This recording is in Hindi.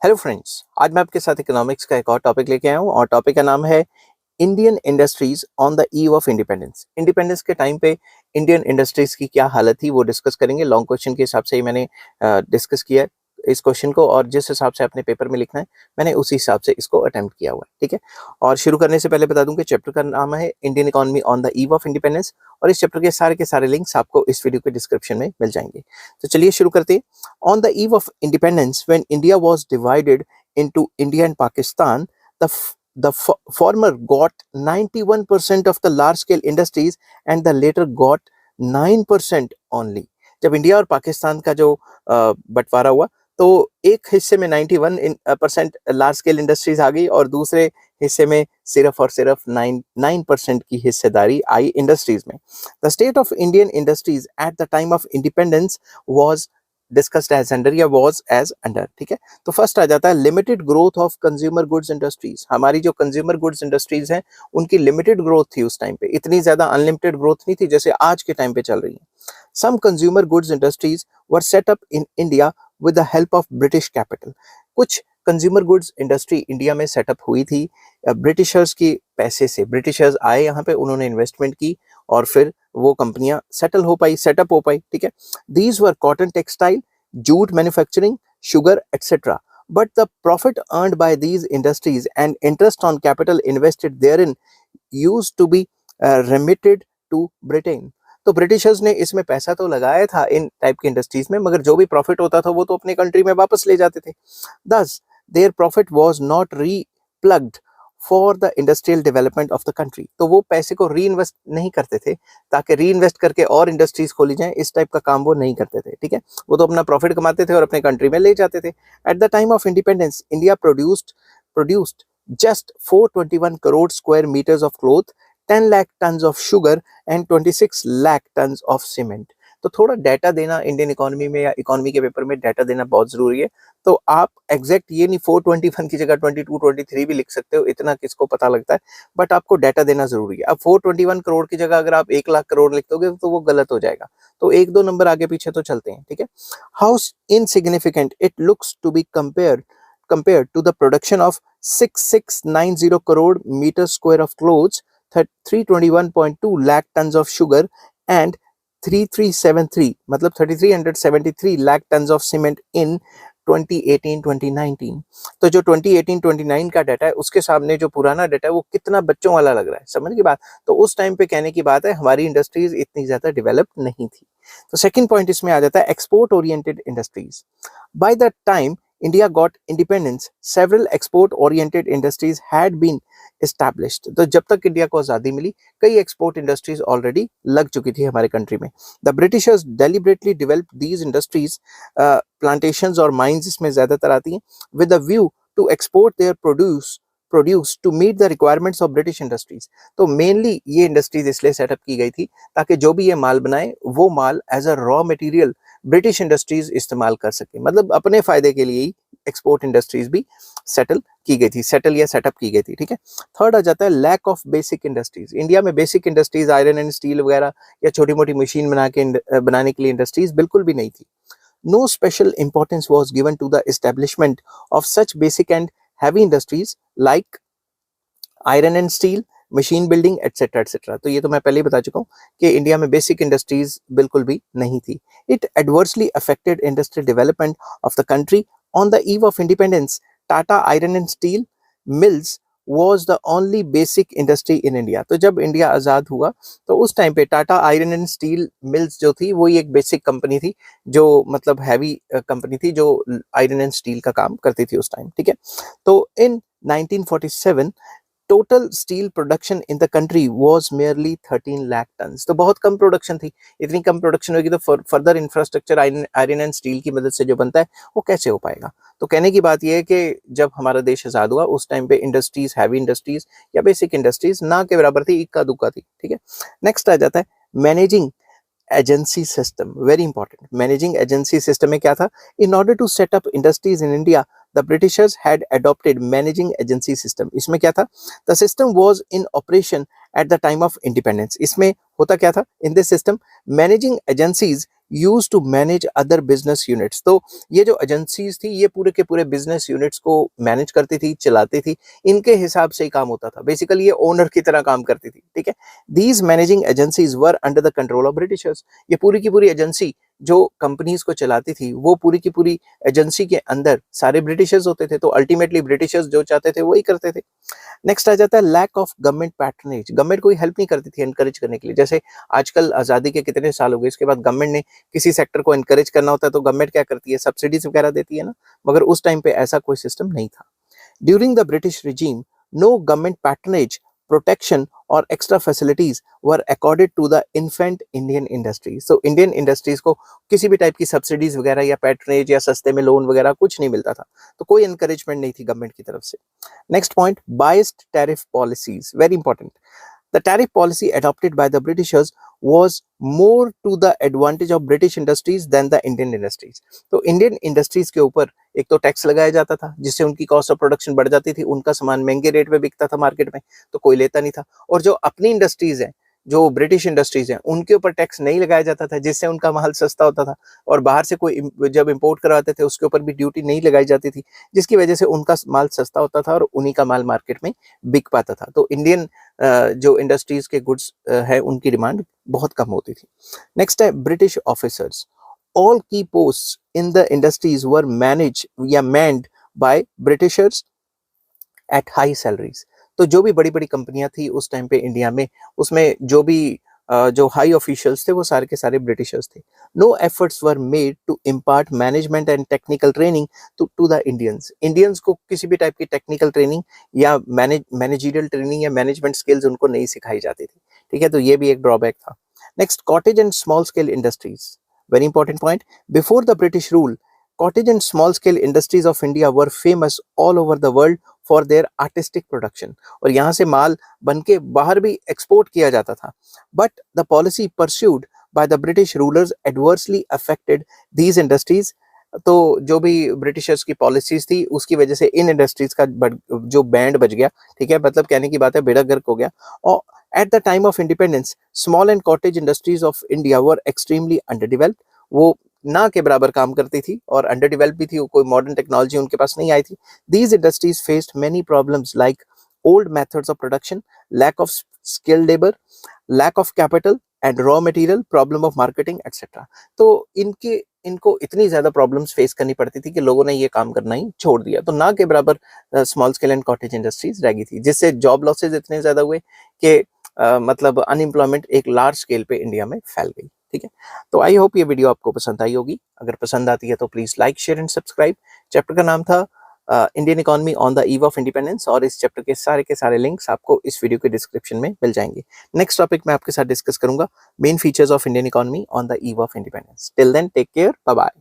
हेलो फ्रेंड्स, आज मैं आपके साथ इकोनॉमिक्स का एक और टॉपिक लेके आया हूँ और टॉपिक का नाम है Indian industries on the eve of independence. Independence के टाइम पे इंडियन इंडस्ट्रीज की क्या हालत थी वो डिस्कस करेंगे। लॉन्ग क्वेश्चन के हिसाब से ही मैंने डिस्कस किया है इस क्वेश्चन को, और जिस हिसाब से अपने पेपर में लिखना है मैंने उसी हिसाब से इसको अटेम्प्ट किया हुआ है। ठीक है, और शुरू करने से पहले बता दूं कि चैप्टर का नाम है Indian economy on the eve of independence, और इस चैप्टर के सारे लिंक्स आपको इस वीडियो के डिस्क्रिप्शन में मिल जाएंगे। तो चलिए शुरू करते हैं। On the eve of independence, when India was divided into India and Pakistan, former got 91% of the large scale industries and the later got 9% only। जब इंडिया और पाकिस्तान का जो बंटवारा हुआ तो एक हिस्से में 91% लार्ज स्केल इंडस्ट्रीज आ गई और दूसरे हिस्से में सिर्फ और सिर्फ 9% की हिस्सेदारी आई इंडस्ट्रीज में। The state of Indian industries at the time of independence was discussed as under या वाज एज अंडर। ठीक है, तो फर्स्ट आ जाता है limited growth of consumer goods industries. हमारी जो कंज्यूमर गुड्स इंडस्ट्रीज हैं उनकी लिमिटेड ग्रोथ थी उस टाइम पे, इतनी ज्यादा अनलिमिटेड ग्रोथ नहीं थी जैसे आज के टाइम पे चल रही है। Some consumer goods industries were set up in India with the help of British capital. कुछ कंज्यूमर गुड्स इंडस्ट्री इंडिया में सेटअप हुई थी ब्रिटिशर्स की पैसे से। ब्रिटिशर्स आए यहाँ पे, उन्होंने इन्वेस्टमेंट की और फिर वो कंपनियां सेटअप हो पाई। ठीक है, these were cotton textile, jute manufacturing, sugar, etc. But the profit earned by these industries and interest on capital invested therein used to be remitted to Britain। तो ब्रिटिशर्स ने इसमें पैसा तो लगाया था इन टाइप की इंडस्ट्रीज में, मगर जो भी प्रॉफिट होता था वो तो अपने कंट्री में वापस ले जाते थे। Thus, their profit was not replugged for the industrial development of the country. तो वो पैसे को री इन्वेस्ट नहीं करते थे ताकि री इन्वेस्ट करके और इंडस्ट्रीज खोली जाएं, इस टाइप का काम वो नहीं करते थे। ठीक है, वो तो अपना प्रॉफिट कमाते थे और अपने कंट्री में ले जाते थे। At the time of independence India produced just 421 crore square metres of cloth, 10 lakh tons of sugar and 26 lakh tons of cement. तो थोड़ा डाटा देना इंडियन इकोनॉमी में या इकोनॉमी के पेपर में डाटा देना बहुत जरूरी है। तो आप एग्जैक्ट ये नहीं 421 की जगह 22 23 भी लिख सकते हो, इतना किसको पता लगता है, बट आपको डाटा देना जरूरी है। अब 421 करोड़ की जगह अगर आप 1 लाख करोड़ लिख दोगे तो वो गलत हो जाएगा, तो एक दो नंबर आगे पीछे तो चलते हैं। ठीक है, how insignificant it looks to be compared to the production of 6690 crore meter square of clothes, 321.2 lakh tons of sugar and 3373 मतलब 3373 लाख टन्स ऑफ सीमेंट इन 2018-2019। तो जो 2018-29 का डाटा है उसके सामने जो पुराना डाटा है वो कितना बच्चों वाला लग रहा है, समझ की बात। तो उस टाइम पे कहने की बात है हमारी इंडस्ट्रीज इतनी ज्यादा डेवलप नहीं थी। तो सेकंड पॉइंट इसमें आ जाता है export oriented industries. By the time India got independence, several export-oriented industries had been established। तो जब तक इंडिया को आज़ादी मिली कई एक्सपोर्ट इंडस्ट्रीज ऑलरेडी लग चुकी थी हमारे कंट्री में। The Britishers deliberately developed these industries, plantations और माइंस इसमें ज़्यादातर आती हैं, with a view to export their produce to meet the requirements of British industries. तो मेनली ये इंडस्ट्रीज इसलिए सेटअप की गई थी ताकि जो भी ये माल बनाए वो माल as a raw material British industries इस्तेमाल कर सके, मतलब अपने फायदे के लिए ही एक्सपोर्ट इंडस्ट्रीज भी सेटल या सेटअप की गई थी। ठीक है, थर्ड आ जाता है lack of basic industries. India में basic industries iron and steel वगैरह या छोटी मोटी मशीन बनाने के लिए इंडस्ट्रीज बिल्कुल भी नहीं थी। No special importance was given to the establishment of such basic and heavy industries like iron and steel, machine building etcetera etcetera. तो ये तो मैं पहले ही बता चुका हूँ कि इंडिया में बेसिक इंडस्ट्रीज बिल्कुल भी नहीं थी। It adversely affected industrial development of the country. On the eve of independence Tata iron and steel mills was the only basic industry in India। तो जब इंडिया आज़ाद हुआ तो उस टाइम पे Tata iron and steel mills जो थी वही एक बेसिक कंपनी थी, जो मतलब हैवी कंपनी थी जो आयरन एंड स्टील का काम करती थी उस टाइम। ठीक है, तो in 1947 total steel production in the country was merely 13 lakh tons. तो बहुत कम प्रोडक्शन थी। इतनी कम प्रोडक्शन होगी तो further infrastructure iron and steel की मदद से जो बनता है वो कैसे हो पाएगा। तो कहने की बात यह है कि जब हमारा देश आज़ाद हुआ उस टाइम पे इंडस्ट्रीज, हैवी इंडस्ट्रीज या बेसिक इंडस्ट्रीज ना के बराबर थी, इक्का दुक्का थी। ठीक है, नेक्स्ट आ जाता है managing agency system, very important. Managing agency system में क्या था, in order to set up industries in India the Britishers had adopted managing agency system. इसमें क्या था, the system was in operation at the time of independence. इसमें होता क्या था, in this system managing agencies use to manage other business units. तो ये जो एजेंसीज थी ये पूरे के पूरे बिजनेस यूनिट्स को मैनेज करती थी, चलाती थी, इनके हिसाब से ही काम होता था। बेसिकली ये ओनर की तरह काम करती थी, ठीक है। These managing agencies were under the control of Britishers. ये पूरी की पूरी एजेंसी जो कंपनीज को चलाती थी वो पूरी की पूरी एजेंसी के अंदर सारे ब्रिटिशर्स होते थे। तो अल्टीमेटली ब्रिटिशर्स जो चाहते थे वही करते थे। नेक्स्ट आ जाता है lack of government patronage. Government कोई हेल्प नहीं करती थी एनकरेज करने के लिए। जैसे आजकल आजादी के कितने साल हो गए, इसके बाद गवर्नमेंट ने किसी सेक्टर को एनकरेज करना होता है तो गवर्नमेंट क्या करती है, सब्सिडीज वगैरह देती है ना। मगर उस टाइम पे ऐसा कोई सिस्टम नहीं था। During the British regime, no government patronage, protection or extra facilities were accorded to the infant Indian industries. So Indian industries को किसी भी टाइप की सब्सिडीज वगैरह या पैट्रनेज या सस्ते में लोन वगैरह कुछ नहीं मिलता था। तो कोई एनकरेजमेंट नहीं थी गवर्नमेंट की तरफ से। Next point, biased tariff policies, very important. The tariff policy adopted by the Britishers was more to the advantage of British industries than the Indian industries. तो इंडियन इंडस्ट्रीज के ऊपर एक तो टैक्स लगाया जाता था जिससे उनकी कॉस्ट ऑफ प्रोडक्शन बढ़ जाती थी, उनका सामान महंगे रेट पे बिकता था मार्केट में, तो कोई लेता नहीं था। और जो अपनी इंडस्ट्रीज हैं, जो ब्रिटिश इंडस्ट्रीज हैं, उनके ऊपर टैक्स नहीं लगाया जाता था जिससे उनका माल सस्ता होता था। और बाहर से कोई जब इंपोर्ट करवाते थे उसके ऊपर भी ड्यूटी नहीं लगाई जाती थी, जिसकी वजह से उनका माल सस्ता होता था और उन्हीं का माल मार्केट में बिक पाता था। तो इंडियन जो इंडस्ट्रीज के गुड्स है उनकी डिमांड बहुत कम होती थी। नेक्स्ट है British officers. All key post in the industries were manage या manned by Britishers at high salaries. तो जो भी बड़ी बड़ी कंपनियां थी उस टाइम पे इंडिया में, उसमें जो भी जो हाई ऑफिशियल्स थे वो सारे के सारे ब्रिटिशर्स थे। No efforts were made to impart management and technical training to the Indians. Indians को किसी भी टाइप की टेक्निकल ट्रेनिंग या मैनेजरियल ट्रेनिंग या मैनेजमेंट स्किल्स उनको नहीं सिखाई जाती थी, ठीक है। तो ये भी एक ड्रॉबैक था। Next, cottage and small scale industries, very important point. Before the British rule, cottage and small scale industries of India were famous all over the world for their artistic production। और यहाँ से माल बन के बाहर भी एक्सपोर्ट किया जाता था। But the policy pursued by the British rulers adversely affected these industries। तो जो भी ब्रिटिशर्स की पॉलिसीज थी उसकी वजह से इन इंडस्ट्रीज का जो बैंड बज गया, ठीक है, मतलब कहने की बात है बेड़ा गर्क हो गया। और eight the time of independence small and cottage industries of India were extremely अंडरडेवलप्ड। वो ना के बराबर काम करती थी और अंडर डेवलप भी थी, कोई मॉडर्न टेक्नोलॉजी उनके पास नहीं आई थी। These industries faced many problems like old methods of production, lack of skilled labour, lack of capital and raw material, problem of marketing etcetera. तो इनको इतनी ज्यादा प्रॉब्लम्स फेस करनी पड़ती थी कि लोगों ने ये काम करना ही छोड़ दिया। तो ना के बराबर small scale and cottage industries रह गई थी, जिससे जॉब लॉसेज इतने ज्यादा हुए कि मतलब अनएम्प्लॉयमेंट एक लार्ज स्केल पे इंडिया में फैल गई, ठीक है। तो आई होप ये वीडियो आपको पसंद आई होगी। अगर पसंद आती है तो please like, share and subscribe. Chapter का नाम था Indian economy on the eve of independence, और इस चैप्टर के सारे लिंक्स आपको इस वीडियो के डिस्क्रिप्शन में मिल जाएंगे। नेक्स्ट टॉपिक मैं आपके साथ डिस्कस करूंगा main features of Indian economy on the eve of independence. Till then take care, bye bye.